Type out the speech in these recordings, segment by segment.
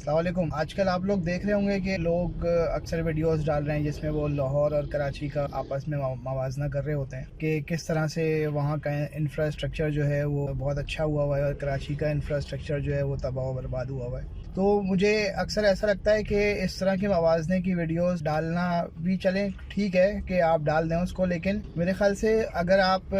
अस्सलाम वालेकुम। आजकल आप लोग देख रहे होंगे कि लोग अक्सर वीडियोस डाल रहे हैं जिसमें वो लाहौर और कराची का आपस में मवाजना कर रहे होते हैं कि किस तरह से वहाँ का इंफ्रास्ट्रक्चर जो है वो बहुत अच्छा हुआ है और कराची का इंफ्रास्ट्रक्चर जो है वो तबाह बर्बाद हुआ है। तो मुझे अक्सर ऐसा लगता है कि इस तरह के मवाजने की वीडियोस डालना भी चलें, ठीक है कि आप डाल दें उसको, लेकिन मेरे ख्याल से अगर आप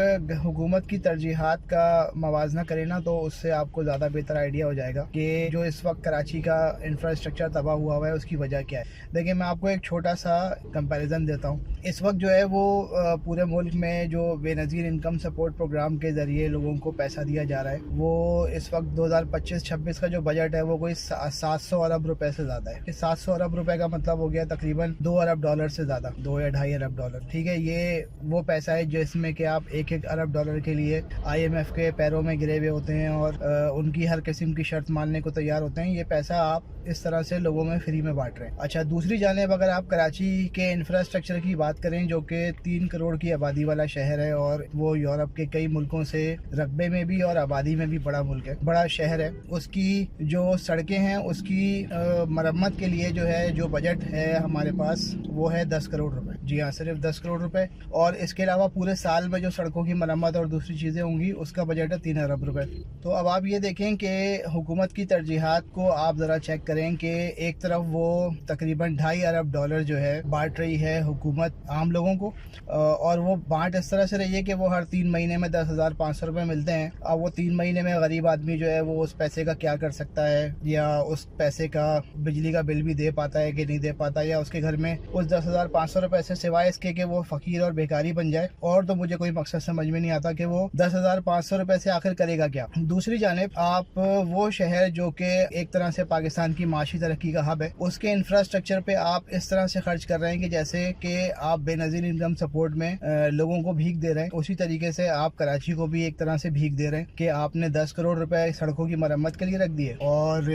हुकूमत की तरजीहात का मवाजना करें ना तो उससे आपको ज़्यादा बेहतर आइडिया हो जाएगा कि जो इस वक्त कराची का इंफ्रास्ट्रक्चर तबाह हुआ है उसकी वजह क्या है। देखिए, मैं आपको एक छोटा सा कंपैरिजन देता हूँ। इस वक्त जो है वो पूरे मुल्क में जो बेनज़ीर इनकम सपोर्ट प्रोग्राम के ज़रिए लोगों को पैसा दिया जा रहा है, वो इस वक्त 2025-26 का जो बजट है वो कोई 700 अरब रुपए से ज़्यादा है। 700 अरब रुपए का मतलब हो गया तकरीबन 2 अरब डॉलर से ज़्यादा, 2 या 2.5 अरब डॉलर। ठीक है, ये वो पैसा है जिसमें कि आप 1-1 अरब डॉलर के लिए IMF के पैरों में गिरे हुए होते हैं और उनकी हर किस्म की शर्त मानने को तैयार होते हैं। ये पैसा आप इस तरह से लोगों में फ्री में बांट रहे हैं। अच्छा, दूसरी जानिब अगर आप कराची के इंफ्रास्ट्रक्चर की बात करें, जो कि 3 करोड़ की आबादी वाला शहर है और वो यूरोप के कई मुल्कों से रकबे में भी और आबादी में भी बड़ा मुल्क है, बड़ा शहर है, उसकी जो सड़कें हैं उसकी मरम्मत के लिए जो है जो बजट है हमारे पास वो है 10 करोड़ रुपए। जी हाँ, सिर्फ 10 करोड़ रुपए। और इसके अलावा पूरे साल में जो सड़कों की मरम्मत और दूसरी चीज़ें होंगी उसका बजट है 3 अरब रुपए। तो अब आप ये देखें कि हुकूमत की तरजीहात को आप ज़रा चेक करें कि एक तरफ वो तकरीबन 2.5 अरब डॉलर जो है बांट रही है हुकूमत आम लोगों को, और वो बांट इस तरह से रही है कि वो हर 3 महीने में 10,500 रुपये मिलते हैं। अब वो 3 महीने में गरीब आदमी जो है वो उस पैसे का क्या कर सकता है, या उस पैसे का बिजली का बिल भी दे पाता है कि नहीं दे पाता, या उसके घर में उस 10,500 रुपये से सिवाय इसके कि वो फ़कीर और बेकारी बन जाए, और तो मुझे कोई मकसद समझ में नहीं आता कि वो 10,500 रुपये से आखिर करेगा क्या। दूसरी जानिब आप वो शहर जो कि एक तरह से पाकिस्तान की माशी तरक्की का हब है, उसके इंफ्रास्ट्रक्चर पे आप इस तरह से खर्च कर रहे हैं कि जैसे कि आप बेनज़ीर इनकम सपोर्ट में लोगों को भीख दे रहे हैं। उसी तरीके से आप कराची को भी एक तरह से भीख दे रहे हैं कि आपने 10 करोड़ रुपए सड़कों की मरम्मत के लिए रख दिए और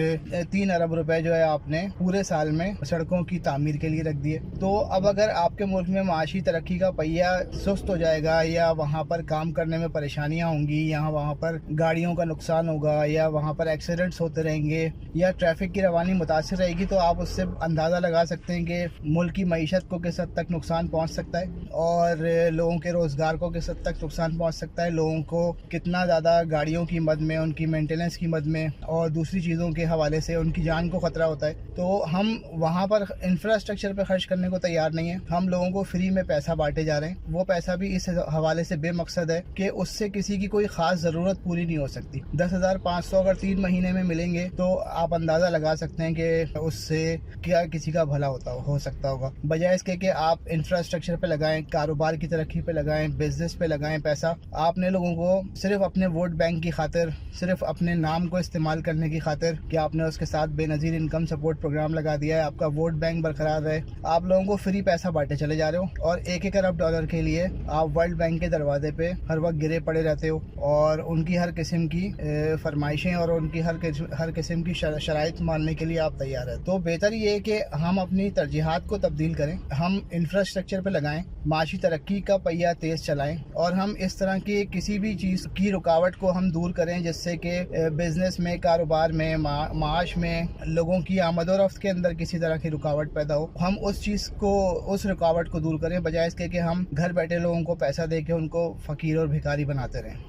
3 अरब रुपए जो है आपने पूरे साल में सड़कों की तामीर के लिए रख दिए। तो अब अगर आपके मुल्क में माशी तरक्की का पहिया सुस्त हो जाएगा, या वहाँ पर काम करने में परेशानियाँ होंगी, या वहाँ पर गाड़ियों का नुकसान होगा, या वहाँ पर एक्सीडेंट्स होते रहेंगे, या ट्रैफिक की रवानी मुतासिर रहेगी, तो आप उससे अंदाज़ा लगा सकते हैं कि मुल्क की मईशत को किस हद तक नुकसान पहुँच सकता है और लोगों के रोज़गार को किस हद तक नुकसान पहुँच सकता है, लोगों को कितना ज़्यादा गाड़ियों की मद में, उनकी मेंटेनेंस की मद में और दूसरी चीज़ों के हवाले से उनकी जान को ख़तरा होता है। तो हम वहाँ पर इंफ्रास्ट्रक्चर पे खर्च करने को तैयार नहीं है। हम लोगों को फ्री में पैसा बांटे जा रहे हैं। वो पैसा भी इस हवाले से बेमकसद है कि उससे किसी की कोई ख़ास ज़रूरत पूरी नहीं हो सकती। 10,500 अगर 3 महीने में मिलेंगे तो आप अंदाज़ा लगा सकते हैं कि उससे क्या किसी का भला हो सकता होगा, बजाय इसके कि आप इंफ्रास्ट्रक्चर पे लगाएं, कारोबार की तरक्की पे लगाएं, बिजनेस पे लगाएं पैसा। आपने लोगों को सिर्फ अपने वोट बैंक की खातिर, सिर्फ अपने नाम को इस्तेमाल करने की खातिर कि आपने उसके साथ बेनज़ीर इनकम सपोर्ट प्रोग्राम लगा दिया है, आपका वोट बैंक बरकरार रहे, आप लोगों को फ्री पैसा बांटे चले जा रहे हो और 1-1 अरब डॉलर के लिए आप वर्ल्ड बैंक के दरवाजे पे हर वक्त गिरे पड़े रहते हो और उनकी हर किस्म की फरमाइशें और उनकी हर किस्म की शराइत मानने के लिए आप तैयार है। तो बेहतर ये है कि हम अपनी तरजीहात को तब्दील करें, हम इंफ्रास्ट्रक्चर पे लगाएं, माशी तरक्की का पहिया तेज़ चलाएं और हम इस तरह की किसी भी चीज़ की रुकावट को हम दूर करें जिससे कि बिज़नेस में, कारोबार में, माश में, लोगों की आमद-ओ-रफ्त के अंदर किसी तरह की रुकावट पैदा हो। हम उस रुकावट को दूर करें, बजाय इसके कि हम घर बैठे लोगों को पैसा दे के उनको फ़कीर और भिखारी बनाते रहें।